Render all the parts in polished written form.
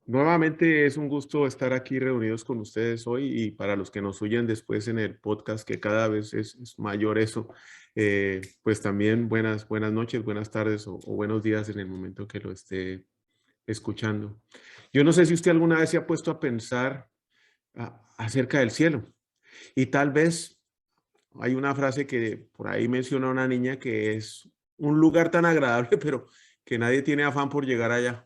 Nuevamente es un gusto estar aquí reunidos con ustedes hoy y para los que nos oyen después en el podcast, que cada vez es mayor eso, pues también buenas noches, buenas tardes o buenos días en el momento que lo esté escuchando. Yo no sé si usted alguna vez se ha puesto a pensar acerca del cielo y tal vez hay una frase que por ahí menciona una niña que es un lugar tan agradable, pero que nadie tiene afán por llegar allá.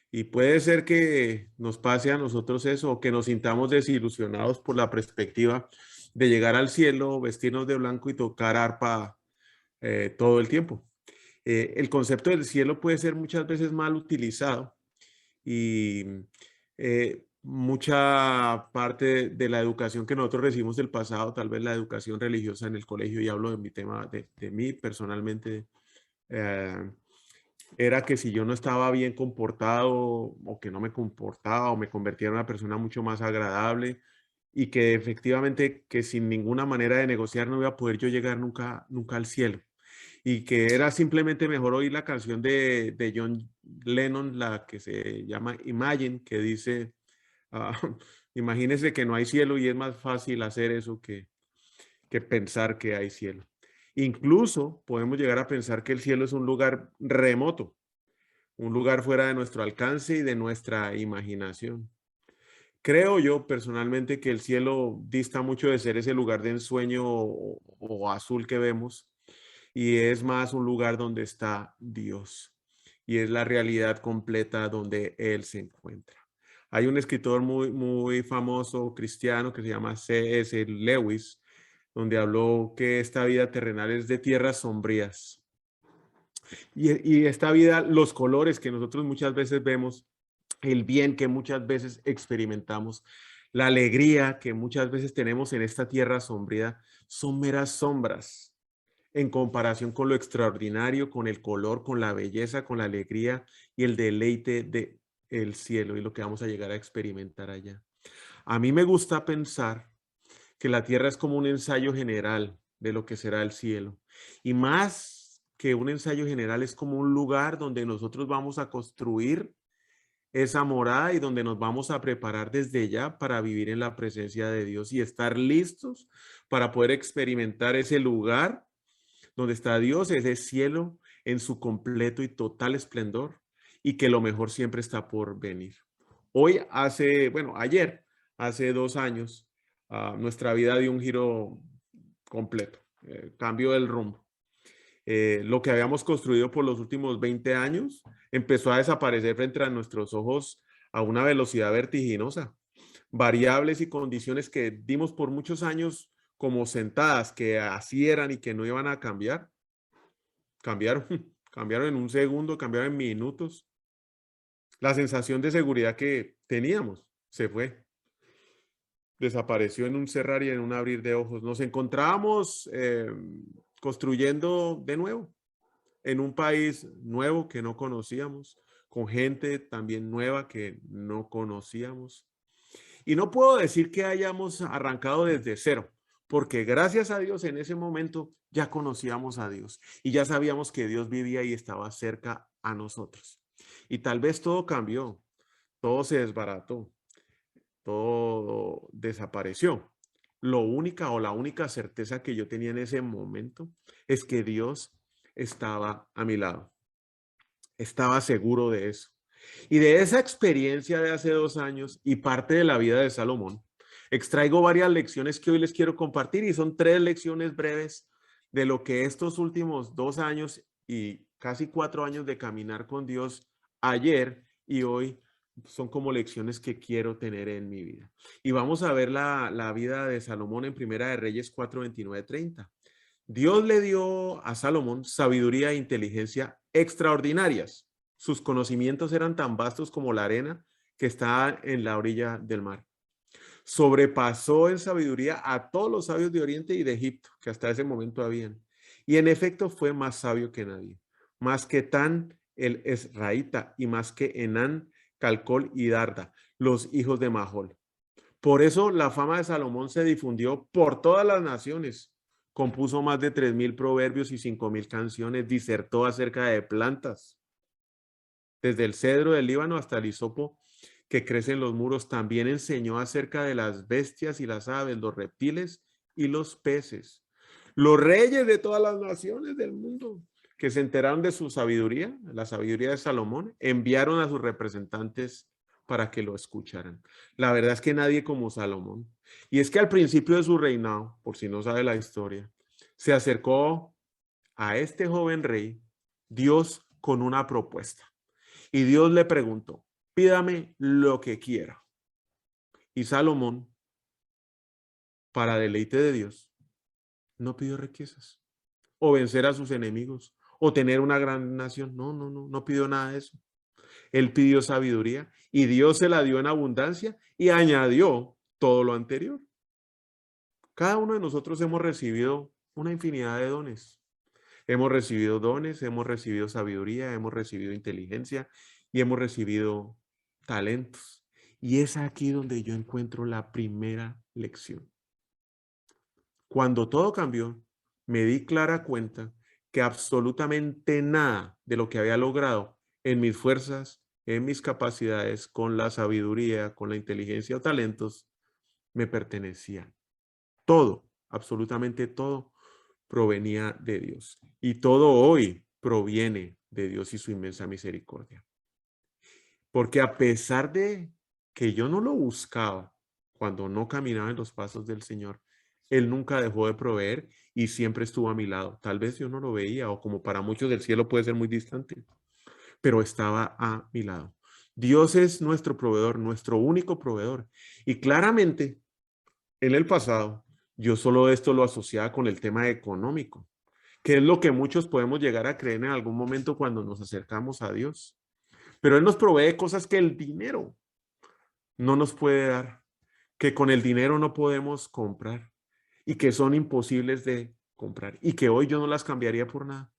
Y puede ser que nos pase a nosotros eso, o que nos sintamos desilusionados por la perspectiva de llegar al cielo, vestirnos de blanco y tocar arpa todo el tiempo. El concepto del cielo puede ser muchas veces mal utilizado y mucha parte de la educación que nosotros recibimos del pasado, tal vez la educación religiosa en el colegio, y hablo de mi tema, de mí personalmente, eh, era que si yo no estaba bien comportado o que no me comportaba o me convertía en una persona mucho más agradable y que efectivamente que sin ninguna manera de negociar no iba a poder yo llegar nunca al cielo y que era simplemente mejor oír la canción de John Lennon, la que se llama Imagine, que dice, ah, imagínese que no hay cielo y es más fácil hacer eso que pensar que hay cielo. Incluso podemos llegar a pensar que el cielo es un lugar remoto, un lugar fuera de nuestro alcance y de nuestra imaginación. Creo yo personalmente que el cielo dista mucho de ser ese lugar de ensueño o azul que vemos y es más un lugar donde está Dios y es la realidad completa donde Él se encuentra. Hay un escritor muy famoso cristiano que se llama C.S. Lewis, donde habló que esta vida terrenal es de tierras sombrías. Y esta vida, los colores que nosotros muchas veces vemos, el bien que muchas veces experimentamos, la alegría que muchas veces tenemos en esta tierra sombría, son meras sombras en comparación con lo extraordinario, con el color, con la belleza, con la alegría y el deleite de el cielo y lo que vamos a llegar a experimentar allá. A mí me gusta pensar que la tierra es como un ensayo general de lo que será el cielo. Y más que un ensayo general, es como un lugar donde nosotros vamos a construir esa morada y donde nos vamos a preparar desde ya para vivir en la presencia de Dios y estar listos para poder experimentar ese lugar donde está Dios, ese cielo en su completo y total esplendor y que lo mejor siempre está por venir. Hoy ayer, hace 2 años, nuestra vida dio un giro completo, cambio del rumbo. Lo que habíamos construido por los últimos 20 años empezó a desaparecer frente a nuestros ojos a una velocidad vertiginosa. Variables y condiciones que dimos por muchos años como sentadas, que así eran y que no iban a cambiar, cambiaron, cambiaron en un segundo, cambiaron en minutos. La sensación de seguridad que teníamos se fue, desapareció en un cerrar y en un abrir de ojos. Nos encontrábamos construyendo de nuevo en un país nuevo que no conocíamos, con gente también nueva que no conocíamos. Y no puedo decir que hayamos arrancado desde cero, porque gracias a Dios en ese momento ya conocíamos a Dios y ya sabíamos que Dios vivía y estaba cerca a nosotros. Y tal vez todo cambió, todo se desbarató, todo desapareció. La única certeza que yo tenía en ese momento es que Dios estaba a mi lado. Estaba seguro de eso. Y de esa experiencia de hace 2 años y parte de la vida de Salomón, extraigo varias lecciones que hoy les quiero compartir y son 3 lecciones breves de lo que estos últimos 2 años y casi 4 años de caminar con Dios ayer y hoy son como lecciones que quiero tener en mi vida. Y vamos a ver la vida de Salomón en Primera de Reyes 4, 29, 30. Dios le dio a Salomón sabiduría e inteligencia extraordinarias. Sus conocimientos eran tan vastos como la arena que está en la orilla del mar. Sobrepasó en sabiduría a todos los sabios de Oriente y de Egipto, que hasta ese momento habían. Y en efecto fue más sabio que nadie, más que Tan el Esraíta y más que Enán, Calcol y Darda, los hijos de Mahol. Por eso la fama de Salomón se difundió por todas las naciones. Compuso más de 3.000 proverbios y 5.000 canciones. Disertó acerca de plantas, desde el cedro del Líbano hasta el hisopo, que crece en los muros, también enseñó acerca de las bestias y las aves, los reptiles y los peces. Los reyes de todas las naciones del mundo que se enteraron de su sabiduría, la sabiduría de Salomón, enviaron a sus representantes para que lo escucharan. La verdad es que nadie como Salomón. Y es que al principio de su reinado, por si no sabe la historia, se acercó a este joven rey Dios con una propuesta. Y Dios le preguntó, pídame lo que quiera. Y Salomón, para deleite de Dios, no pidió riquezas, o vencer a sus enemigos, o tener una gran nación. No, no, no, no pidió nada de eso. Él pidió sabiduría y Dios se la dio en abundancia y añadió todo lo anterior. Cada uno de nosotros hemos recibido una infinidad de dones. Hemos recibido dones, hemos recibido sabiduría, hemos recibido inteligencia y hemos recibido talentos. Y es aquí donde yo encuentro la primera lección. Cuando todo cambió, me di clara cuenta que absolutamente nada de lo que había logrado en mis fuerzas, en mis capacidades, con la sabiduría, con la inteligencia o talentos, me pertenecía. Todo, absolutamente todo, provenía de Dios. Y todo hoy proviene de Dios y su inmensa misericordia. Porque a pesar de que yo no lo buscaba, cuando no caminaba en los pasos del Señor, Él nunca dejó de proveer y siempre estuvo a mi lado. Tal vez yo no lo veía o como para muchos del cielo puede ser muy distante, pero estaba a mi lado. Dios es nuestro proveedor, nuestro único proveedor. Y claramente, en el pasado, yo solo esto lo asociaba con el tema económico, que es lo que muchos podemos llegar a creer en algún momento cuando nos acercamos a Dios. Pero Él nos provee cosas que el dinero no nos puede dar, que con el dinero no podemos comprar y que son imposibles de comprar y que hoy yo no las cambiaría por nada.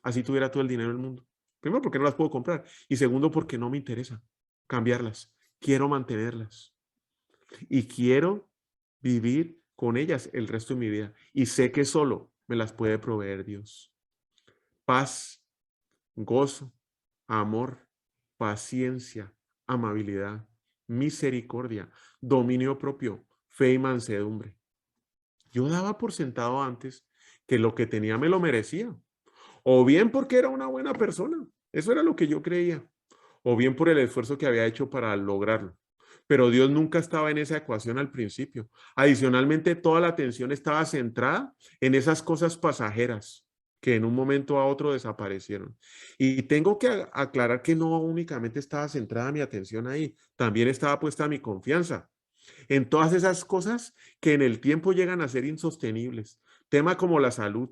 Así tuviera todo el dinero del mundo. Primero, porque no las puedo comprar y segundo, porque no me interesa cambiarlas. Quiero mantenerlas y quiero vivir con ellas el resto de mi vida y sé que solo me las puede proveer Dios. Paz, gozo, amor, paciencia, amabilidad, misericordia, dominio propio, fe y mansedumbre. Yo daba por sentado antes que lo que tenía me lo merecía, o bien porque era una buena persona, eso era lo que yo creía, o bien por el esfuerzo que había hecho para lograrlo. Pero Dios nunca estaba en esa ecuación al principio. Adicionalmente, toda la atención estaba centrada en esas cosas pasajeras que en un momento a otro desaparecieron. Y tengo que aclarar que no únicamente estaba centrada mi atención ahí, también estaba puesta mi confianza en todas esas cosas que en el tiempo llegan a ser insostenibles. Tema como la salud,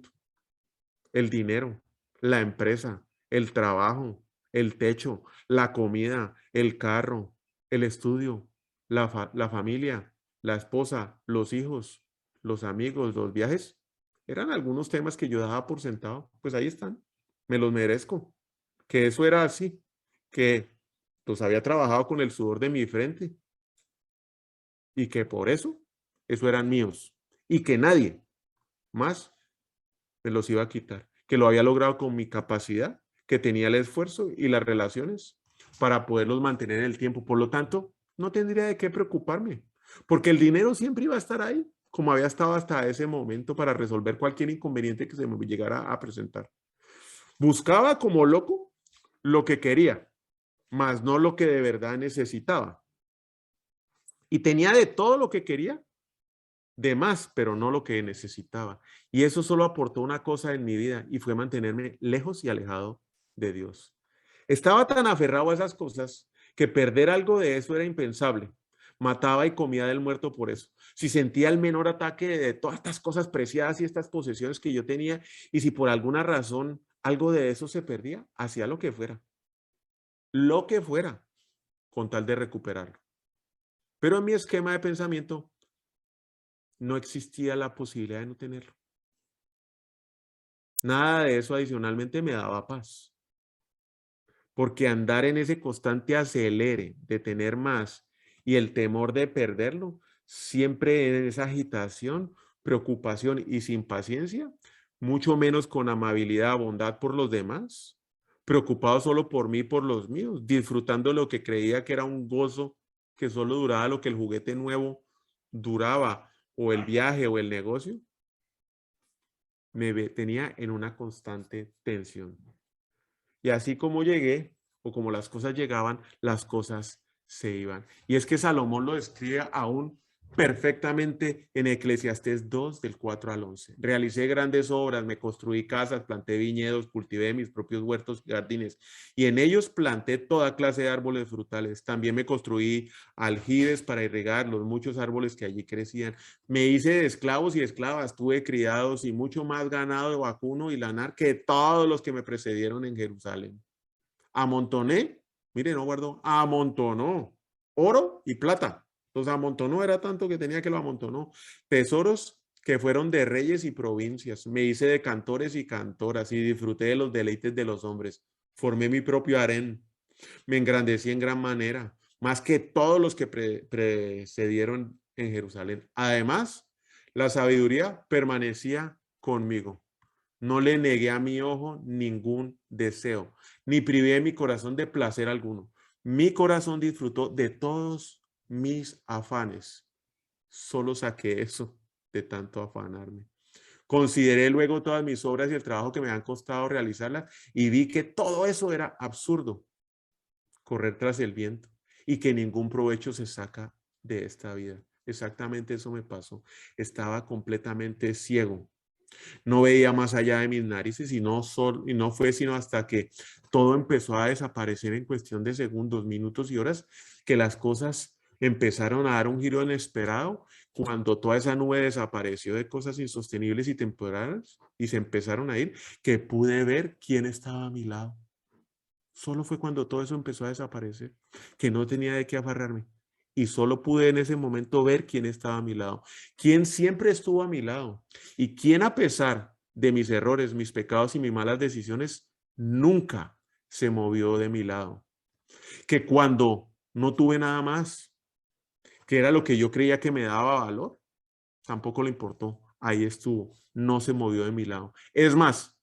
el dinero, la empresa, el trabajo, el techo, la comida, el carro, el estudio, la familia, la esposa, los hijos, los amigos, los viajes. Eran algunos temas que yo daba por sentado. Pues ahí están. Me los merezco. Que eso era así. Que los había trabajado con el sudor de mi frente y que por eso eran míos y que nadie más me los iba a quitar, que lo había logrado con mi capacidad, que tenía el esfuerzo y las relaciones para poderlos mantener en el tiempo. Por lo tanto, no tendría de qué preocuparme, porque el dinero siempre iba a estar ahí, como había estado hasta ese momento para resolver cualquier inconveniente que se me llegara a presentar. Buscaba como loco lo que quería, más no lo que de verdad necesitaba. Y tenía de todo lo que quería, de más, pero no lo que necesitaba. Y eso solo aportó una cosa en mi vida y fue mantenerme lejos y alejado de Dios. Estaba tan aferrado a esas cosas que perder algo de eso era impensable. Mataba y comía del muerto por eso. Si sentía el menor ataque de todas estas cosas preciadas y estas posesiones que yo tenía, y si por alguna razón algo de eso se perdía, hacía lo que fuera, con tal de recuperarlo. Pero en mi esquema de pensamiento no existía la posibilidad de no tenerlo. Nada de eso adicionalmente me daba paz, porque andar en ese constante acelere de tener más y el temor de perderlo, siempre en esa agitación, preocupación y sin paciencia, mucho menos con amabilidad, bondad por los demás, preocupado solo por mí y por los míos, disfrutando lo que creía que era un gozo que solo duraba lo que el juguete nuevo duraba, o el viaje o el negocio, tenía en una constante tensión. Y así como llegué, o como las cosas llegaban, las cosas se iban. Y es que Salomón lo describe aún perfectamente en Eclesiastés 2, del 4 al 11. Realicé grandes obras, me construí casas, planté viñedos, cultivé mis propios huertos y jardines, y en ellos planté toda clase de árboles frutales. También me construí aljibes para irrigar los muchos árboles que allí crecían. Me hice de esclavos y esclavas, tuve criados y mucho más ganado de vacuno y lanar que todos los que me precedieron en Jerusalén. Amontoné, mire, no guardó, amontonó oro y plata. Los amontonó, era tanto que tenía que lo amontonó. Tesoros que fueron de reyes y provincias. Me hice de cantores y cantoras y disfruté de los deleites de los hombres. Formé mi propio harén. Me engrandecí en gran manera, más que todos los que precedieron en Jerusalén. Además, la sabiduría permanecía conmigo. No le negué a mi ojo ningún deseo, ni privé mi corazón de placer alguno. Mi corazón disfrutó de todos mis afanes. Solo saqué eso de tanto afanarme. Consideré luego todas mis obras y el trabajo que me han costado realizarlas y vi que todo eso era absurdo, correr tras el viento, y que ningún provecho se saca de esta vida. Exactamente eso me pasó. Estaba completamente ciego. No veía más allá de mis narices y no fue sino hasta que todo empezó a desaparecer en cuestión de segundos, minutos y horas, que las cosas empezaron a dar un giro inesperado, cuando toda esa nube desapareció de cosas insostenibles y temporales y se empezaron a ir, que pude ver quién estaba a mi lado. Solo fue cuando todo eso empezó a desaparecer, que no tenía de qué aferrarme. Y solo pude en ese momento ver quién estaba a mi lado, quién siempre estuvo a mi lado y quién, a pesar de mis errores, mis pecados y mis malas decisiones, nunca se movió de mi lado. Que cuando no tuve nada más, que era lo que yo creía que me daba valor, tampoco le importó. Ahí estuvo, no se movió de mi lado. Es más,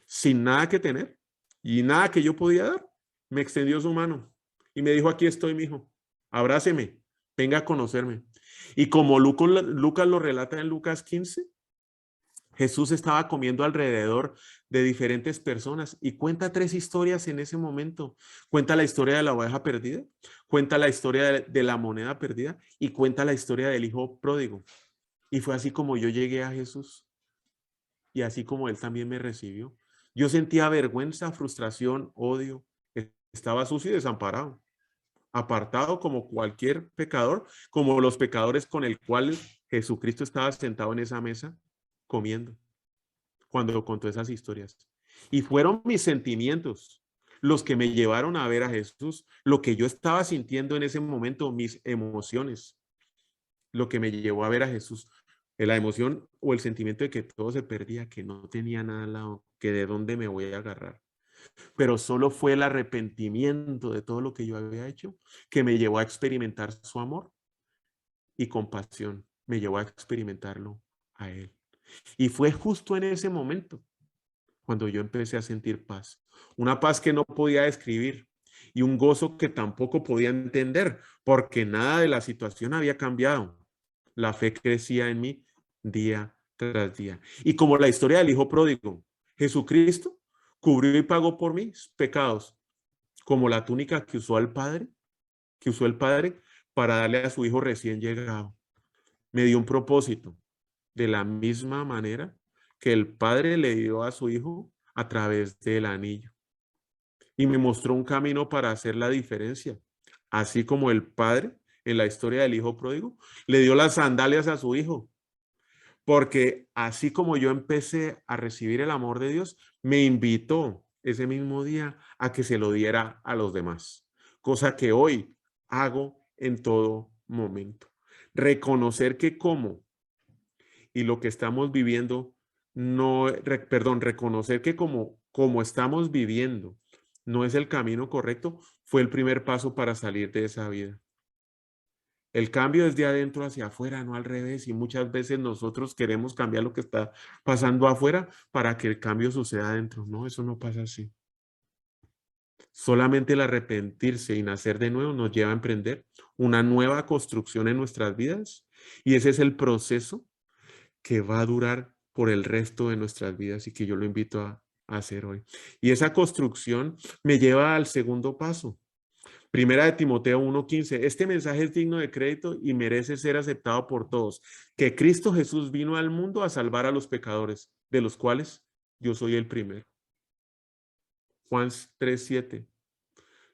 sin nada que tener y nada que yo podía dar, me extendió su mano y me dijo: aquí estoy, mijo, abráceme, venga a conocerme. Y como Lucas lo relata en Lucas 15, Jesús estaba comiendo alrededor de diferentes personas y cuenta tres historias en ese momento. Cuenta la historia de la oveja perdida, cuenta la historia de la moneda perdida y cuenta la historia del hijo pródigo. Y fue así como yo llegué a Jesús y así como él también me recibió. Yo sentía vergüenza, frustración, odio. Estaba sucio y desamparado, apartado como cualquier pecador, como los pecadores con el cual Jesucristo estaba sentado en esa mesa comiendo cuando contó esas historias. Y fueron mis sentimientos los que me llevaron a ver a Jesús, lo que yo estaba sintiendo en ese momento, mis emociones, lo que me llevó a ver a Jesús. La emoción o el sentimiento de que todo se perdía, que no tenía nada al lado, que de dónde me voy a agarrar. Pero solo fue el arrepentimiento de todo lo que yo había hecho que me llevó a experimentar su amor y compasión. Me llevó a experimentarlo a él. Y fue justo en ese momento cuando yo empecé a sentir paz. Una paz que no podía describir y un gozo que tampoco podía entender, porque nada de la situación había cambiado. La fe crecía en mí día tras día. Y como la historia del hijo pródigo, Jesucristo cubrió y pagó por mis pecados, como la túnica que usó el Padre para darle a su hijo recién llegado. Me dio un propósito, de la misma manera que el Padre le dio a su hijo a través del anillo. Y me mostró un camino para hacer la diferencia. Así como el Padre, en la historia del hijo pródigo, le dio las sandalias a su hijo. Porque así como yo empecé a recibir el amor de Dios, me invitó ese mismo día a que se lo diera a los demás. Cosa que hoy hago en todo momento. Reconocer que como y lo que estamos viviendo, reconocer que como estamos viviendo no es el camino correcto, fue el primer paso para salir de esa vida. El cambio es de adentro hacia afuera, no al revés. Y muchas veces nosotros queremos cambiar lo que está pasando afuera para que el cambio suceda adentro. No, eso no pasa así. Solamente el arrepentirse y nacer de nuevo nos lleva a emprender una nueva construcción en nuestras vidas. Y ese es el proceso que va a durar por el resto de nuestras vidas y que yo lo invito a hacer hoy. Y esa construcción me lleva al segundo paso. Primera de Timoteo 1:15. Este mensaje es digno de crédito y merece ser aceptado por todos. Que Cristo Jesús vino al mundo a salvar a los pecadores, de los cuales yo soy el primero. Juan 3:7.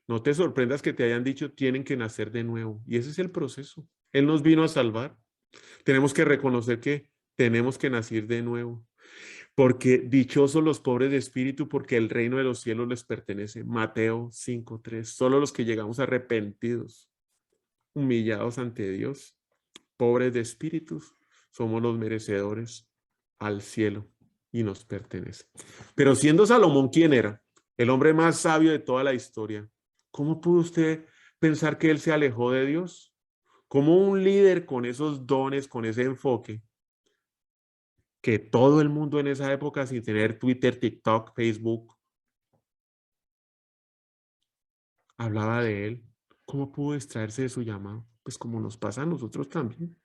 No te sorprendas que te hayan dicho tienen que nacer de nuevo. Y ese es el proceso. Él nos vino a salvar. Tenemos que reconocer que tenemos que nacer de nuevo. Porque dichosos los pobres de espíritu, porque el reino de los cielos les pertenece. Mateo 5:3. Solo los que llegamos arrepentidos, humillados ante Dios, pobres de espíritus, somos los merecedores al cielo y nos pertenece. Pero siendo Salomón quien era, el hombre más sabio de toda la historia, ¿cómo pudo usted pensar que él se alejó de Dios? ¿Cómo un líder con esos dones, con ese enfoque, que todo el mundo en esa época, sin tener Twitter, TikTok, Facebook, hablaba de él, cómo pudo extraerse de su llamado? Pues como nos pasa a nosotros también.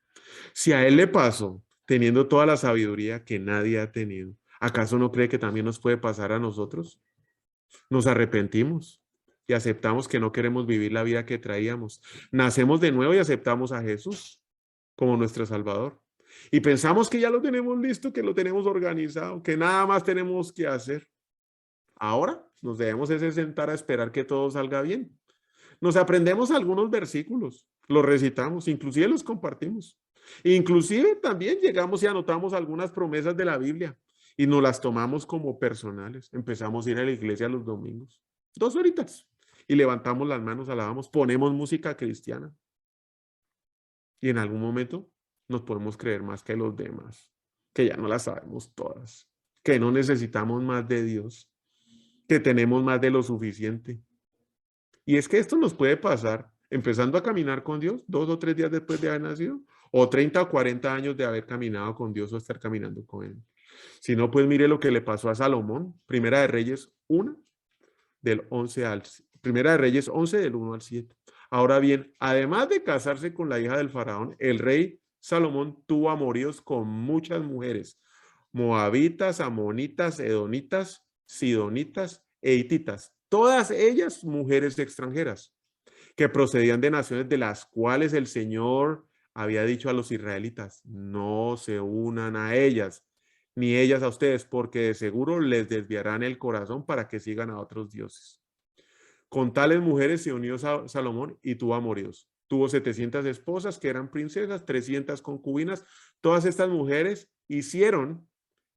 Si a él le pasó, teniendo toda la sabiduría que nadie ha tenido, ¿acaso no cree que también nos puede pasar a nosotros? Nos arrepentimos y aceptamos que no queremos vivir la vida que traíamos. Nacemos de nuevo y aceptamos a Jesús como nuestro Salvador. Y pensamos que ya lo tenemos listo, que lo tenemos organizado, que nada más tenemos que hacer. Ahora nos debemos sentar a esperar que todo salga bien. Nos aprendemos algunos versículos, los recitamos, inclusive los compartimos. Inclusive también llegamos y anotamos algunas promesas de la Biblia y nos las tomamos como personales. Empezamos a ir a la iglesia los domingos, 2 horitas, y levantamos las manos, alabamos, ponemos música cristiana. Y en algún momento nos podemos creer más que los demás, que ya no las sabemos todas, que no necesitamos más de Dios, que tenemos más de lo suficiente. Y es que esto nos puede pasar empezando a caminar con Dios 2 o 3 días después de haber nacido, o 30 o 40 años de haber caminado con Dios o estar caminando con Él. Si no, pues mire lo que le pasó a Salomón, Primera de Reyes 1, del 11 al, Primera de Reyes 11, del 1 al 7. Ahora bien, además de casarse con la hija del faraón, el rey Salomón tuvo amoríos con muchas mujeres, moabitas, amonitas, edonitas, sidonitas e hititas, todas ellas mujeres extranjeras, que procedían de naciones de las cuales el Señor había dicho a los israelitas, no se unan a ellas, ni ellas a ustedes, porque de seguro les desviarán el corazón para que sigan a otros dioses. Con tales mujeres se unió Salomón y tuvo amoríos. Tuvo 700 esposas que eran princesas, 300 concubinas. Todas estas mujeres hicieron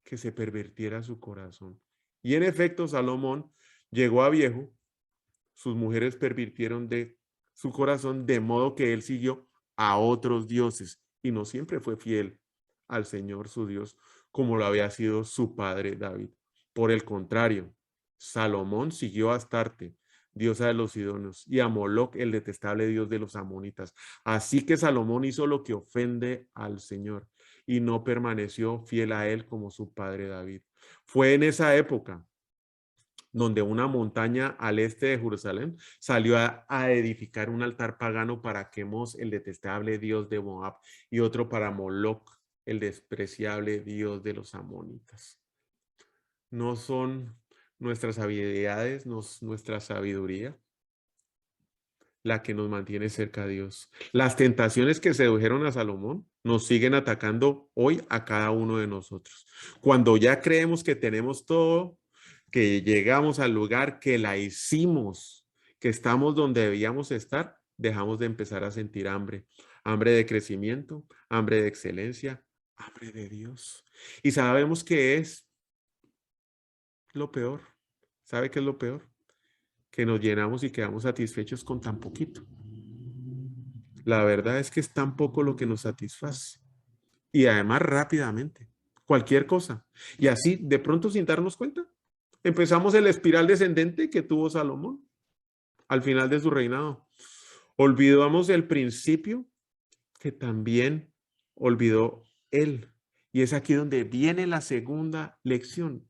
que se pervirtiera su corazón. Y en efecto, Salomón llegó a viejo, sus mujeres pervirtieron de su corazón, de modo que él siguió a otros dioses y no siempre fue fiel al Señor su Dios, como lo había sido su padre David. Por el contrario, Salomón siguió a Astarte, diosa de los sidonios, y a Moloc, el detestable dios de los amonitas. Así que Salomón hizo lo que ofende al Señor y no permaneció fiel a él como su padre David. Fue en esa época donde una montaña al este de Jerusalén salió a edificar un altar pagano para Quemos, el detestable dios de Moab, y otro para Moloc, el despreciable dios de los amonitas. No son nuestras habilidades, nuestra sabiduría la que nos mantiene cerca a Dios. Las tentaciones que sedujeron a Salomón nos siguen atacando hoy a cada uno de nosotros. Cuando ya creemos que tenemos todo, que llegamos al lugar, que la hicimos, que estamos donde debíamos estar, dejamos de empezar a sentir hambre. Hambre de crecimiento, hambre de excelencia, hambre de Dios. Y sabemos que es lo peor. ¿Sabe qué es lo peor? Que nos llenamos y quedamos satisfechos con tan poquito. La verdad es que es tan poco lo que nos satisface. Y además rápidamente. Cualquier cosa. Y así, de pronto, sin darnos cuenta, empezamos el espiral descendente que tuvo Salomón al final de su reinado. Olvidamos el principio que también olvidó él. Y es aquí donde viene la segunda lección.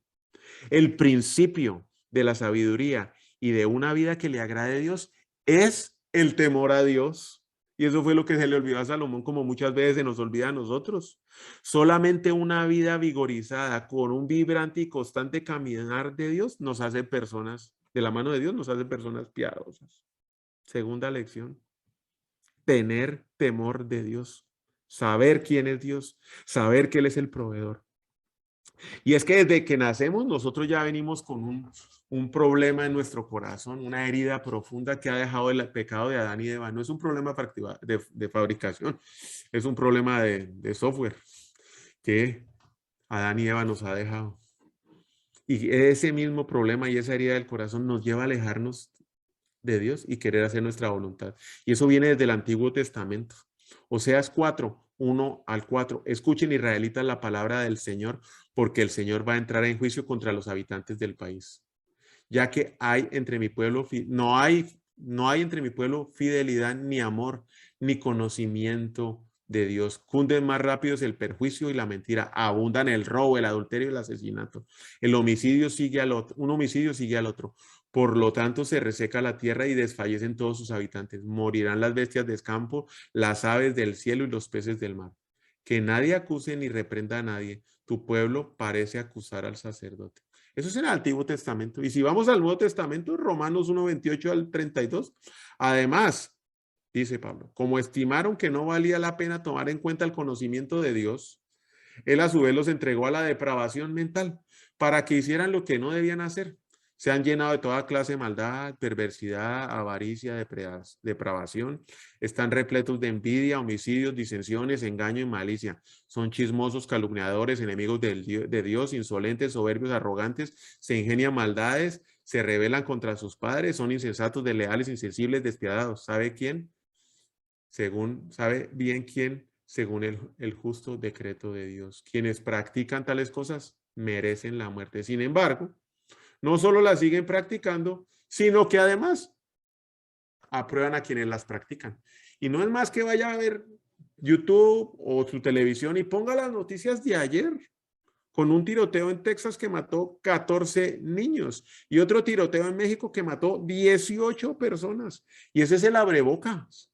El principio de la sabiduría y de una vida que le agrade a Dios es el temor a Dios. Y eso fue lo que se le olvidó a Salomón, como muchas veces se nos olvida a nosotros. Solamente una vida vigorizada con un vibrante y constante caminar de Dios nos hace personas, de la mano de Dios nos hace personas piadosas. Segunda lección, tener temor de Dios, saber quién es Dios, saber que Él es el proveedor. Y es que desde que nacemos nosotros ya venimos con un problema en nuestro corazón, una herida profunda que ha dejado el pecado de Adán y Eva. No es un problema de fabricación, es un problema de software que Adán y Eva nos ha dejado. Y ese mismo problema y esa herida del corazón nos lleva a alejarnos de Dios y querer hacer nuestra voluntad. Y eso viene desde el Antiguo Testamento. Oseas 4, 1 al 4. Escuchen, israelitas, la palabra del Señor, porque el Señor va a entrar en juicio contra los habitantes del país. Ya que hay entre mi pueblo, no hay entre mi pueblo fidelidad ni amor, ni conocimiento de Dios. Cunden más rápidos el perjuicio y la mentira. Abundan el robo, el adulterio y el asesinato. El homicidio sigue al otro, un homicidio sigue al otro. Por lo tanto, se reseca la tierra y desfallecen todos sus habitantes. Morirán las bestias del campo, las aves del cielo y los peces del mar. Que nadie acuse ni reprenda a nadie. Tu pueblo parece acusar al sacerdote. Eso es en el Antiguo Testamento. Y si vamos al Nuevo Testamento, Romanos 1, 28 al 32, además, dice Pablo, como estimaron que no valía la pena tomar en cuenta el conocimiento de Dios, Él a su vez los entregó a la depravación mental para que hicieran lo que no debían hacer. Se han llenado de toda clase de maldad, perversidad, avaricia, depravación. Están repletos de envidia, homicidios, disensiones, engaño y malicia. Son chismosos, calumniadores, enemigos de Dios, insolentes, soberbios, arrogantes. Se ingenian maldades, se rebelan contra sus padres, son insensatos, desleales, insensibles, despiadados. ¿Sabe quién? Sabe bien quién, según el justo decreto de Dios. Quienes practican tales cosas merecen la muerte. Sin embargo, no solo las siguen practicando, sino que además aprueban a quienes las practican. Y no es más que vaya a ver YouTube o su televisión y ponga las noticias de ayer con un tiroteo en Texas que mató 14 niños y otro tiroteo en México que mató 18 personas. Y ese es el abrebocas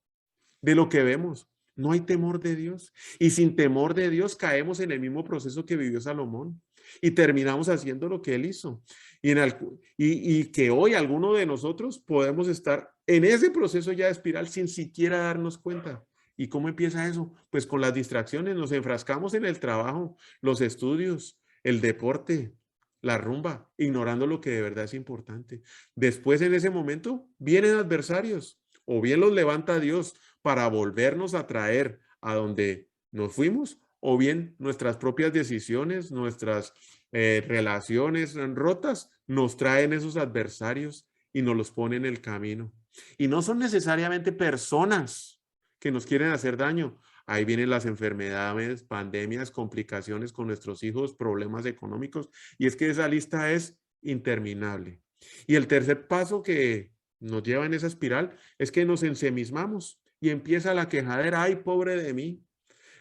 de lo que vemos. No hay temor de Dios. Y sin temor de Dios caemos en el mismo proceso que vivió Salomón y terminamos haciendo lo que él hizo. Y que hoy alguno de nosotros podemos estar en ese proceso ya de espiral sin siquiera darnos cuenta. ¿Y cómo empieza eso? Pues con las distracciones, nos enfrascamos en el trabajo, los estudios, el deporte, la rumba, ignorando lo que de verdad es importante. Después, en ese momento, vienen adversarios, o bien los levanta Dios para volvernos a traer a donde nos fuimos, o bien nuestras propias decisiones, nuestras relaciones rotas, nos traen esos adversarios y nos los ponen en el camino. Y no son necesariamente personas que nos quieren hacer daño. Ahí vienen las enfermedades, pandemias, complicaciones con nuestros hijos, problemas económicos. Y es que esa lista es interminable. Y el tercer paso que nos lleva en esa espiral es que nos ensimismamos y empieza la quejadera, ay, pobre de mí.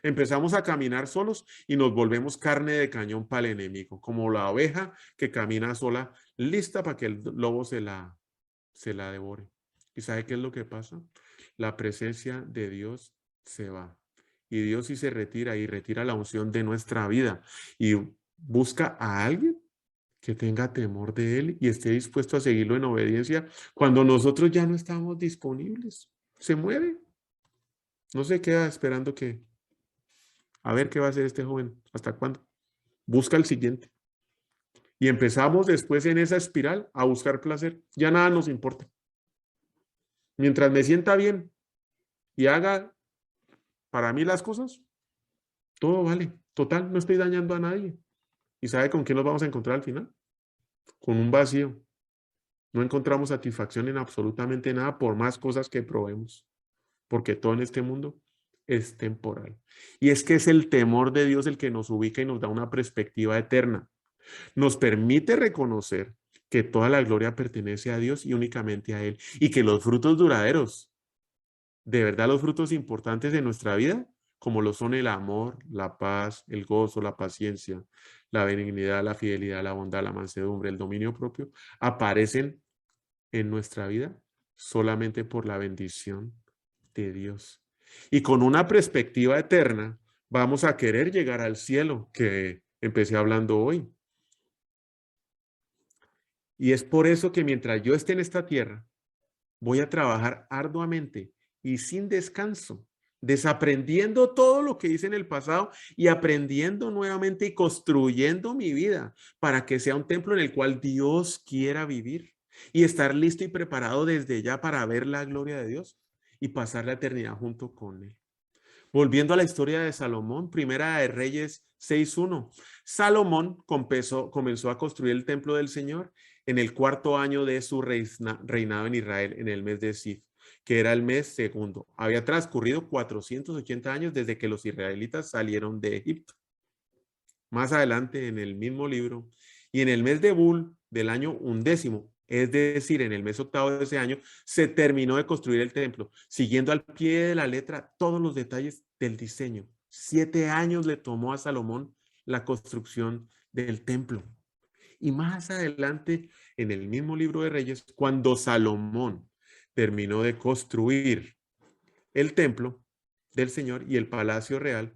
Empezamos a caminar solos y nos volvemos carne de cañón para el enemigo, como la oveja que camina sola, lista para que el lobo se la devore. ¿Y sabe qué es lo que pasa? La presencia de Dios se va. Y Dios sí se retira y retira la unción de nuestra vida y busca a alguien que tenga temor de Él y esté dispuesto a seguirlo en obediencia cuando nosotros ya no estamos disponibles. Se mueve. No se queda esperando que, a ver qué va a hacer este joven, hasta cuándo. Busca el siguiente. Y empezamos después en esa espiral a buscar placer. Ya nada nos importa. Mientras me sienta bien y haga para mí las cosas, todo vale. Total, no estoy dañando a nadie. ¿Y sabe con quién nos vamos a encontrar al final? Con un vacío. No encontramos satisfacción en absolutamente nada por más cosas que probemos, porque todo en este mundo es temporal. Y es que es el temor de Dios el que nos ubica y nos da una perspectiva eterna. Nos permite reconocer que toda la gloria pertenece a Dios y únicamente a Él, y que los frutos duraderos, de verdad los frutos importantes de nuestra vida, como lo son el amor, la paz, el gozo, la paciencia, la benignidad, la fidelidad, la bondad, la mansedumbre, el dominio propio, aparecen en nuestra vida solamente por la bendición de Dios. Y con una perspectiva eterna, vamos a querer llegar al cielo que empecé hablando hoy. Y es por eso que mientras yo esté en esta tierra, voy a trabajar arduamente y sin descanso, desaprendiendo todo lo que hice en el pasado y aprendiendo nuevamente y construyendo mi vida para que sea un templo en el cual Dios quiera vivir y estar listo y preparado desde ya para ver la gloria de Dios y pasar la eternidad junto con Él. Volviendo a la historia de Salomón, Primera de Reyes 6:1. Salomón comenzó a construir el templo del Señor en el 4.º año de su reinado en Israel, en el mes de Sif, que era el mes segundo. Había transcurrido 480 años desde que los israelitas salieron de Egipto. Más adelante, en el mismo libro, y en el mes de Bul del año 11º, es decir, en el mes 8º de ese año, se terminó de construir el templo, siguiendo al pie de la letra todos los detalles del diseño. 7 años le tomó a Salomón la construcción del templo. Y más adelante, en el mismo libro de Reyes, cuando Salomón terminó de construir el templo del Señor y el palacio real,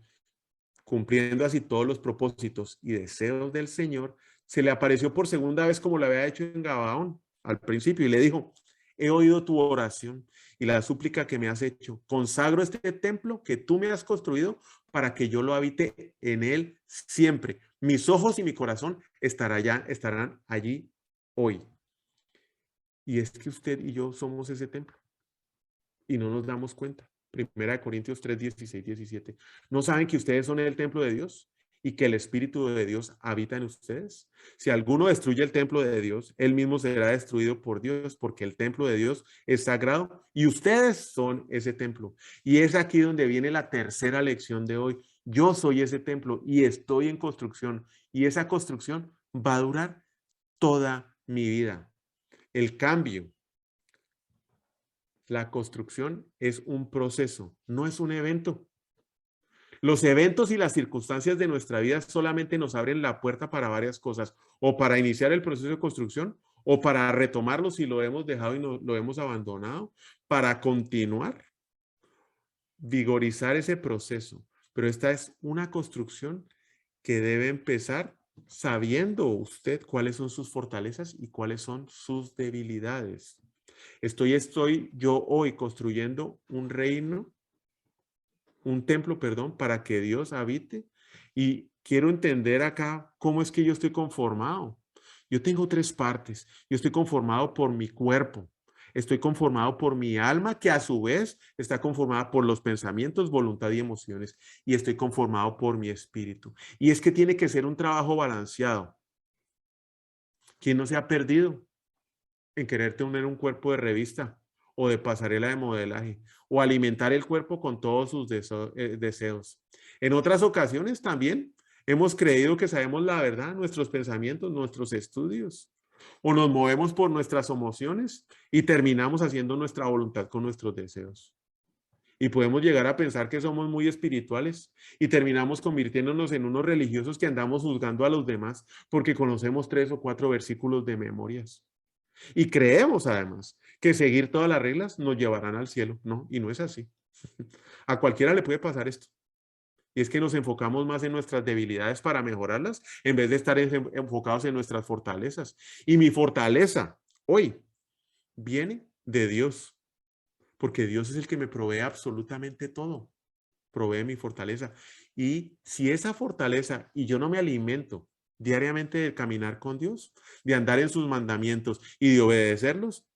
cumpliendo así todos los propósitos y deseos del Señor, se le apareció por segunda vez como lo había hecho en Gabaón al principio y le dijo: he oído tu oración y la súplica que me has hecho. Consagro este templo que tú me has construido para que yo lo habite en él siempre. Mis ojos y mi corazón estarán allí hoy. Y es que usted y yo somos ese templo y no nos damos cuenta. Primera de Corintios 3, 16, 17. ¿No saben que ustedes son el templo de Dios y que el Espíritu de Dios habita en ustedes? Si alguno destruye el templo de Dios, él mismo será destruido por Dios, porque el templo de Dios es sagrado y ustedes son ese templo. Y es aquí donde viene la tercera lección de hoy. Yo soy ese templo y estoy en construcción, y esa construcción va a durar toda mi vida. El cambio, la construcción es un proceso, no es un evento. Los eventos y las circunstancias de nuestra vida solamente nos abren la puerta para varias cosas, o para iniciar el proceso de construcción, o para retomarlo si lo hemos dejado y lo hemos abandonado, para continuar, vigorizar ese proceso. Pero esta es una construcción que debe empezar sabiendo usted cuáles son sus fortalezas y cuáles son sus debilidades. Estoy yo hoy construyendo un reino, un templo, perdón, para que Dios habite. Y quiero entender acá cómo es que yo estoy conformado. Yo tengo 3 partes. Yo estoy conformado por mi cuerpo. Estoy conformado por mi alma, que a su vez está conformada por los pensamientos, voluntad y emociones. Y estoy conformado por mi espíritu. Y es que tiene que ser un trabajo balanceado. ¿Quién no se ha perdido en querer tener un cuerpo de revista o de pasarela de modelaje o alimentar el cuerpo con todos sus deseos? En otras ocasiones también hemos creído que sabemos la verdad, nuestros pensamientos, nuestros estudios, o nos movemos por nuestras emociones y terminamos haciendo nuestra voluntad con nuestros deseos. Y podemos llegar a pensar que somos muy espirituales y terminamos convirtiéndonos en unos religiosos que andamos juzgando a los demás porque conocemos 3 o 4 versículos de memorias. Y creemos además que seguir todas las reglas nos llevarán al cielo. No, y no es así. A cualquiera le puede pasar esto. Y es que nos enfocamos más en nuestras debilidades para mejorarlas en vez de estar enfocados en nuestras fortalezas. Y mi fortaleza hoy viene de Dios, porque Dios es el que me provee absolutamente todo. Provee mi fortaleza. Y si esa fortaleza y yo no me alimento diariamente de caminar con Dios, de andar en sus mandamientos y de obedecerlos,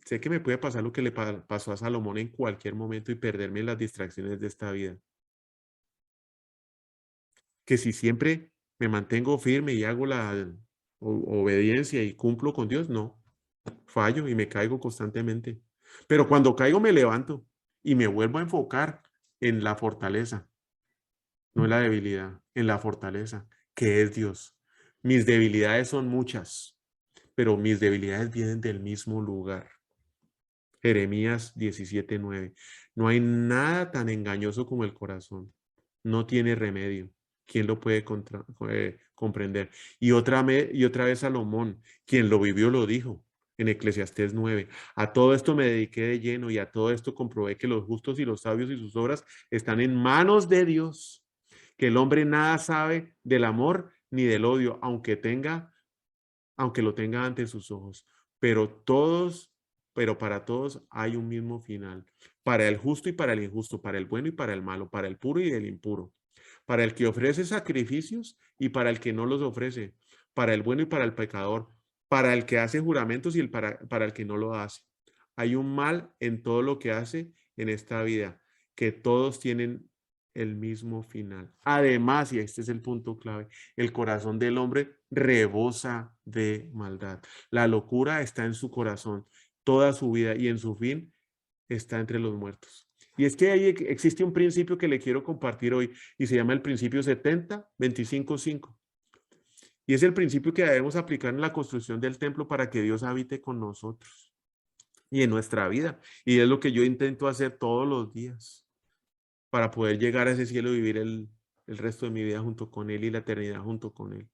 sé que me puede pasar lo que le pasó a Salomón en cualquier momento y perderme en las distracciones de esta vida. Que si siempre me mantengo firme y hago la obediencia y cumplo con Dios, no, fallo y me caigo constantemente. Pero cuando caigo me levanto y me vuelvo a enfocar en la fortaleza, no en la debilidad, en la fortaleza, que es Dios. Mis debilidades son muchas, pero mis debilidades vienen del mismo lugar. Jeremías 17:9. No hay nada tan engañoso como el corazón. No tiene remedio. ¿Quién lo puede comprender? Y otra vez Salomón, quien lo vivió, lo dijo en Eclesiastés 9. A todo esto me dediqué de lleno y a todo esto comprobé que los justos y los sabios y sus obras están en manos de Dios, que el hombre nada sabe del amor ni del odio, aunque lo tenga ante sus ojos. Pero para todos hay un mismo final. Para el justo y para el injusto, para el bueno y para el malo, para el puro y el impuro, para el que ofrece sacrificios y para el que no los ofrece, para el bueno y para el pecador, para el que hace juramentos y para el que no lo hace. Hay un mal en todo lo que hace en esta vida, que todos tienen el mismo final. Además, y este es el punto clave, el corazón del hombre rebosa de maldad. La locura está en su corazón toda su vida y en su fin está entre los muertos. Y es que ahí existe un principio que le quiero compartir hoy y se llama el principio 70-25-5. Y es el principio que debemos aplicar en la construcción del templo para que Dios habite con nosotros y en nuestra vida. Y es lo que yo intento hacer todos los días para poder llegar a ese cielo y vivir el resto de mi vida junto con Él y la eternidad junto con Él.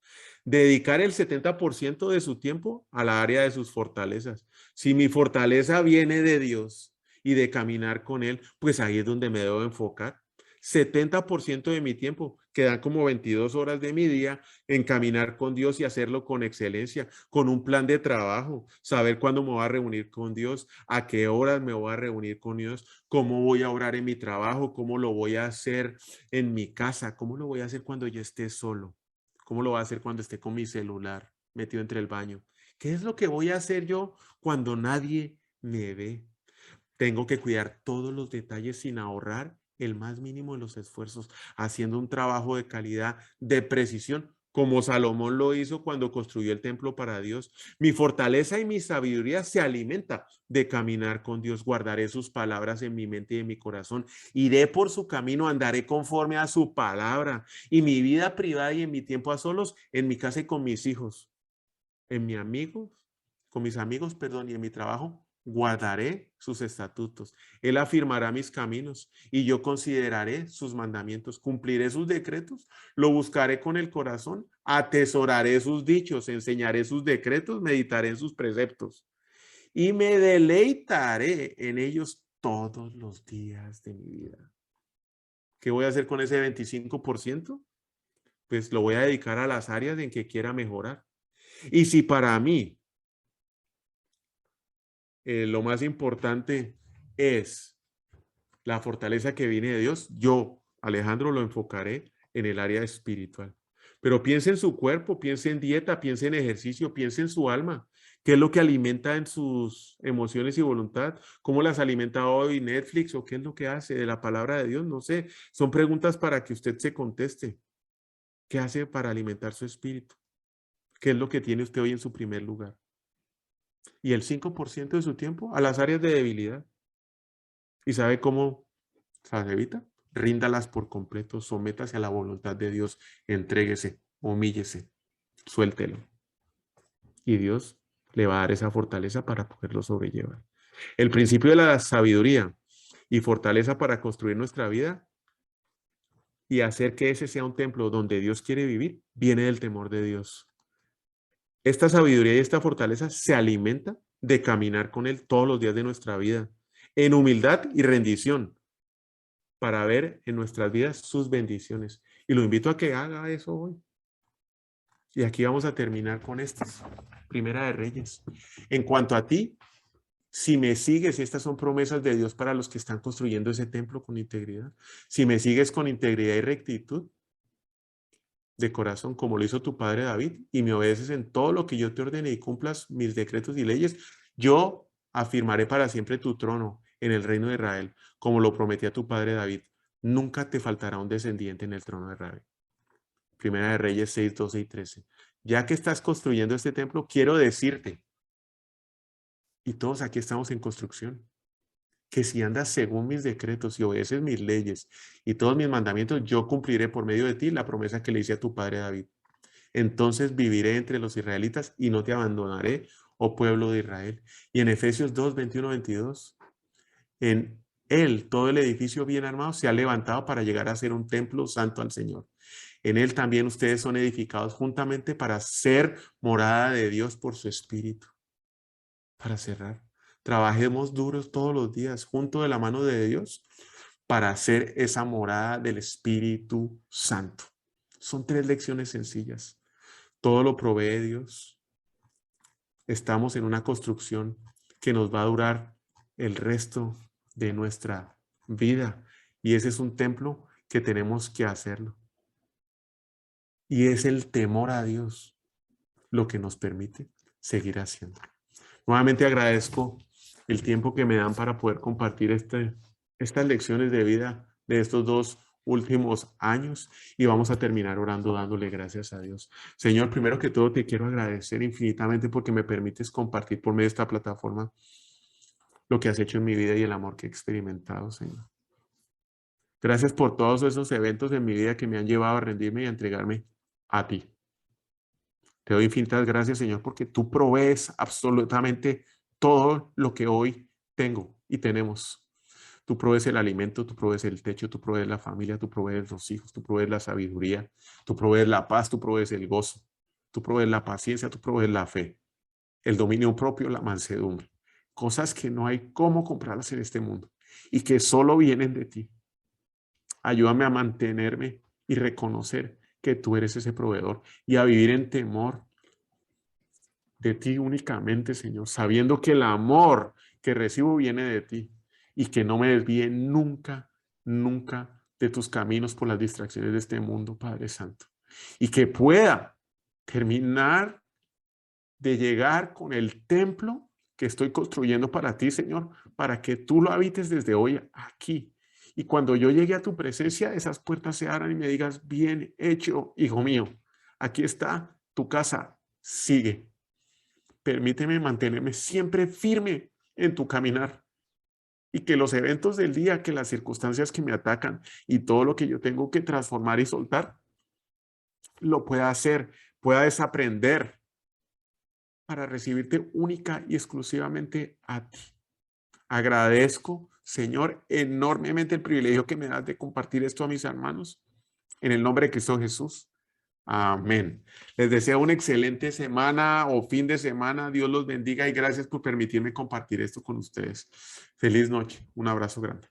Dedicar el 70% de su tiempo a la área de sus fortalezas. Si mi fortaleza viene de Dios y de caminar con Él, pues ahí es donde me debo enfocar. 70% de mi tiempo, que dan como 22 horas de mi día, en caminar con Dios y hacerlo con excelencia, con un plan de trabajo, saber cuándo me voy a reunir con Dios, a qué horas me voy a reunir con Dios, cómo voy a orar en mi trabajo, cómo lo voy a hacer en mi casa, cómo lo voy a hacer cuando yo esté solo, cómo lo voy a hacer cuando esté con mi celular metido entre el baño. ¿Qué es lo que voy a hacer yo cuando nadie me ve? Tengo que cuidar todos los detalles sin ahorrar el más mínimo de los esfuerzos, haciendo un trabajo de calidad, de precisión, como Salomón lo hizo cuando construyó el templo para Dios. Mi fortaleza y mi sabiduría se alimenta de caminar con Dios. Guardaré sus palabras en mi mente y en mi corazón. Iré por su camino, andaré conforme a su palabra. Y mi vida privada y en mi tiempo a solos, en mi casa y con mis hijos, con mis amigos, perdón, y en mi trabajo, guardaré sus estatutos. Él afirmará mis caminos y yo consideraré sus mandamientos, cumpliré sus decretos, lo buscaré con el corazón, atesoraré sus dichos, enseñaré sus decretos, meditaré en sus preceptos y me deleitaré en ellos todos los días de mi vida. ¿Qué voy a hacer con ese 25%? Pues lo voy a dedicar a las áreas en que quiera mejorar. Y si para mí lo más importante es la fortaleza que viene de Dios, yo, Alejandro, lo enfocaré en el área espiritual. Pero piense en su cuerpo, piense en dieta, piense en ejercicio, piense en su alma. ¿Qué es lo que alimenta en sus emociones y voluntad? ¿Cómo las alimenta hoy Netflix o qué es lo que hace de la palabra de Dios? No sé. Son preguntas para que usted se conteste. ¿Qué hace para alimentar su espíritu? ¿Qué es lo que tiene usted hoy en su primer lugar? Y el 5% de su tiempo a las áreas de debilidad. ¿Y sabe cómo las evita? Ríndalas por completo, sométase a la voluntad de Dios, entréguese, humíllese, suéltelo. Y Dios le va a dar esa fortaleza para poderlo sobrellevar. El principio de la sabiduría y fortaleza para construir nuestra vida y hacer que ese sea un templo donde Dios quiere vivir, viene del temor de Dios. Esta sabiduría y esta fortaleza se alimenta de caminar con Él todos los días de nuestra vida, en humildad y rendición, para ver en nuestras vidas sus bendiciones. Y lo invito a que haga eso hoy. Y aquí vamos a terminar con estas. Primera de Reyes. En cuanto a ti, si me sigues, y estas son promesas de Dios para los que están construyendo ese templo con integridad, si me sigues con integridad y rectitud de corazón, como lo hizo tu padre David, y me obedeces en todo lo que yo te ordene y cumplas mis decretos y leyes, yo afirmaré para siempre tu trono en el reino de Israel, como lo prometí a tu padre David. Nunca te faltará un descendiente en el trono de Israel. Primera de Reyes 6, 12 y 13. Ya que estás construyendo este templo, quiero decirte, y todos aquí estamos en construcción, que si andas según mis decretos y obedeces mis leyes y todos mis mandamientos, yo cumpliré por medio de ti la promesa que le hice a tu padre David. Entonces viviré entre los israelitas y no te abandonaré, oh pueblo de Israel. Y en Efesios 2, 21, 22, en él todo el edificio bien armado se ha levantado para llegar a ser un templo santo al Señor. En él también ustedes son edificados juntamente para ser morada de Dios por su Espíritu. para cerrar. Trabajemos duros todos los días junto de la mano de Dios para hacer esa morada del Espíritu Santo. Son 3 lecciones sencillas. Todo lo provee Dios. Estamos en una construcción que nos va a durar el resto de nuestra vida. Y ese es un templo que tenemos que hacerlo. Y es el temor a Dios lo que nos permite seguir haciendo. Nuevamente agradezco el tiempo que me dan para poder compartir estas lecciones de vida de estos 2 últimos años y vamos a terminar orando dándole gracias a Dios. Señor, primero que todo te quiero agradecer infinitamente porque me permites compartir por medio de esta plataforma lo que has hecho en mi vida y el amor que he experimentado, Señor. Gracias por todos esos eventos en mi vida que me han llevado a rendirme y a entregarme a ti. Te doy infinitas gracias, Señor, porque tú provees absolutamente todo lo que hoy tengo y tenemos. Tú provees el alimento, tú provees el techo, tú provees la familia, tú provees los hijos, tú provees la sabiduría, tú provees la paz, tú provees el gozo, tú provees la paciencia, tú provees la fe, el dominio propio, la mansedumbre. Cosas que no hay cómo comprarlas en este mundo y que solo vienen de ti. Ayúdame a mantenerme y reconocer que tú eres ese proveedor y a vivir en temor de ti únicamente, Señor, sabiendo que el amor que recibo viene de ti y que no me desvíe nunca, nunca de tus caminos por las distracciones de este mundo, Padre Santo. Y que pueda terminar de llegar con el templo que estoy construyendo para ti, Señor, para que tú lo habites desde hoy aquí. Y cuando yo llegue a tu presencia, esas puertas se abran y me digas, bien hecho, hijo mío, aquí está tu casa, sigue. Permíteme mantenerme siempre firme en tu caminar y que los eventos del día, que las circunstancias que me atacan y todo lo que yo tengo que transformar y soltar, lo pueda hacer, pueda desaprender para recibirte única y exclusivamente a ti. Agradezco, Señor, enormemente el privilegio que me das de compartir esto a mis hermanos. En el nombre de Cristo Jesús. Amén. Les deseo una excelente semana o fin de semana. Dios los bendiga y gracias por permitirme compartir esto con ustedes. Feliz noche. Un abrazo grande.